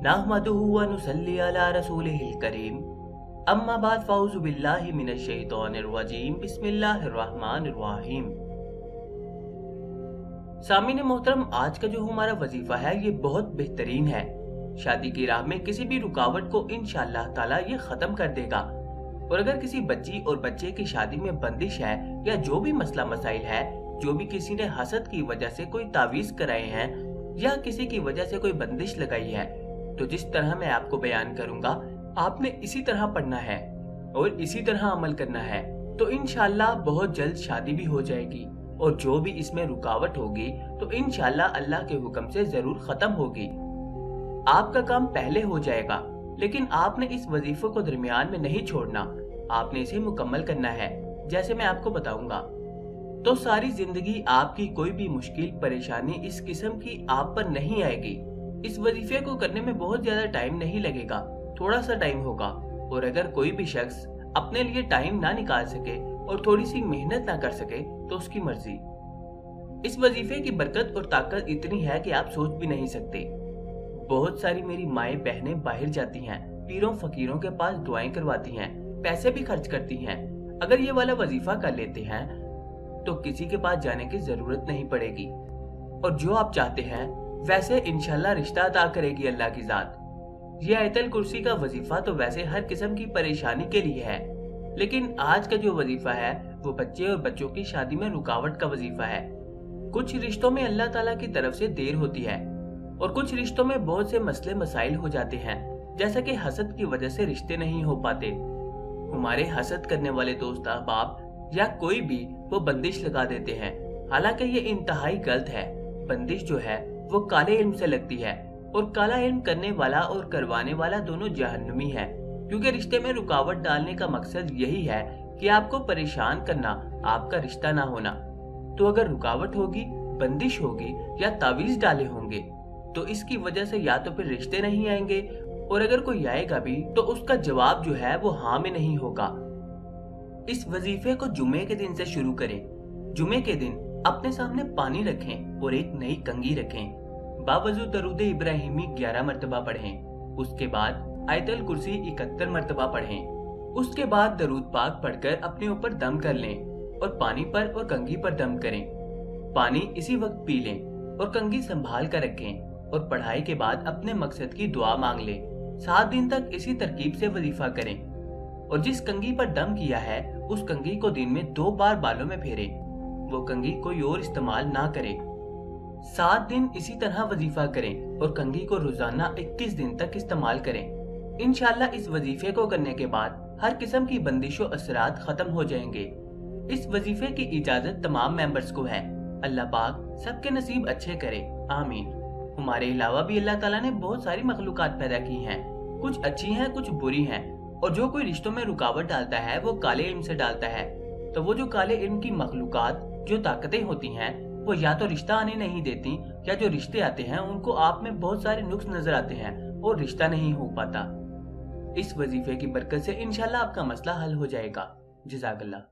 नहमदुहु व नुसल्ली अला रसूलिहिल करीम। अम्मा बाद फ़अऊज़ु बिल्लाहि मिनश शैतानिर रजीम। बिस्मिल्लाहिर रहमानिर रहीम। सामीन मोहतरम, आज का जो हमारा वजीफा है ये बहुत बेहतरीन है। शादी की राह में किसी भी रुकावट को इंशाअल्लाह ताला ये खत्म कर देगा। और अगर किसी बच्ची और बच्चे की शादी में बंदिश है या जो भी मसला मसाइल है, जो भी किसी ने हसद की वजह से कोई तावीज कराए हैं या किसी की वजह से कोई बंदिश लगाई है, तो जिस तरह मैं आपको बयान करूंगा आपने इसी तरह पढ़ना है और इसी तरह अमल करना है, तो इंशाअल्लाह बहुत जल्द शादी भी हो जाएगी। और जो भी इसमें रुकावट होगी तो इंशाअल्लाह अल्लाह के हुक्म से जरूर खत्म होगी। आपका काम पहले हो जाएगा, लेकिन आपने इस वजीफे को दरमियान में नहीं छोड़ना, आपने इसे मुकम्मल करना है जैसे मैं आपको बताऊंगा। तो सारी जिंदगी आपकी कोई भी मुश्किल परेशानी इस किस्म की आप पर नहीं आएगी। इस वजीफे को करने में बहुत ज्यादा टाइम नहीं लगेगा, थोड़ा सा टाइम होगा। और अगर कोई भी शख्स अपने लिए टाइम ना निकाल सके और थोड़ी सी मेहनत ना कर सके तो उसकी मर्जी। इस वजीफे की बरकत और ताकत इतनी है कि आप सोच भी नहीं सकते। बहुत सारी मेरी माएं बहनें बाहर जाती हैं, पीरों फकीरों के पास दुआएं करवाती हैं, पैसे भी खर्च करती हैं। अगर ये वाला वजीफा कर लेते हैं तो किसी के पास जाने की जरूरत नहीं पड़ेगी और जो आप चाहते हैं वैसे इंशाल्लाह रिश्ता अता करेगी अल्लाह की जात। ये आयतल कुर्सी का वजीफा तो वैसे हर किस्म की परेशानी के लिए है, लेकिन आज का जो वजीफा है वो बच्चे और बच्चों की शादी में रुकावट का वजीफा है। कुछ रिश्तों में अल्लाह ताला की तरफ से देर होती है और कुछ रिश्तों में बहुत से मसले मसाइल हो जाते हैं, जैसा कि हसद की वजह से रिश्ते नहीं हो पाते। हमारे हसद करने वाले दोस्त अहबाब या कोई भी वो बंदिश लगा देते हैं, हालांकि ये इंतहाई गलत है। बंदिश जो है वो काले इल्म से लगती है और काला इल्म करने वाला और करवाने वाला दोनों जहन्नमी है, क्योंकि रिश्ते में रुकावट डालने का मकसद यही है कि आपको परेशान करना, आपका रिश्ता ना होना। तो अगर रुकावट होगी, बंदिश होगी या तावीज डाले होंगे तो इसकी वजह से या तो फिर रिश्ते नहीं आएंगे, और अगर कोई आएगा भी तो उसका जवाब जो है वो हाँ में नहीं होगा। इस वजीफे को जुमे के दिन से शुरू करें। जुमे के दिन अपने सामने पानी रखें और एक नई कंघी रखें। बावजूद दरूद इब्राहिमी 11 मरतबा पढ़ें। उसके बाद आयतल कुर्सी 71 मरतबा पढ़ें। उसके बाद दरूद पाक पढ़कर अपने ऊपर दम कर लें और पानी पर और कंघी पर दम करें। पानी इसी वक्त पी लें और कंघी संभाल कर रखें और पढ़ाई के बाद अपने मकसद की दुआ मांग लें। 7 दिन तक इसी तरकीब से वजीफा करें और जिस कंघी पर दम किया है उस कंघी को दिन में 2 बार बालों में फेरें। वो कंघी कोई और इस्तेमाल ना करें। 7 दिन इसी तरह वजीफा करें और कंघी को रोजाना 21 दिन तक इस्तेमाल करें। इंशाल्लाह इस वजीफे को करने के बाद हर किस्म की बंदिशों असरात खत्म हो जाएंगे। इस वजीफे की इजाजत तमाम मेंबर्स को है। अल्लाह पाक सबके नसीब अच्छे करे, आमीन। हमारे अलावा भी अल्लाह ताला ने बहुत सारी मखलूकात पैदा की हैं, कुछ अच्छी हैं कुछ बुरी हैं, और जो कोई रिश्तों में रुकावट डालता है वो काले इल्म से डालता है। तो वो जो काले इल्म की मखलूकात जो ताकतें होती हैं वो या तो रिश्ता आने नहीं देती, या जो रिश्ते आते हैं उनको आप में बहुत सारे नुक्स नजर आते हैं और रिश्ता नहीं हो पाता। इस वजीफे की बरकत से इंशाल्लाह आपका मसला हल हो जाएगा। जज़ाकल्लाह।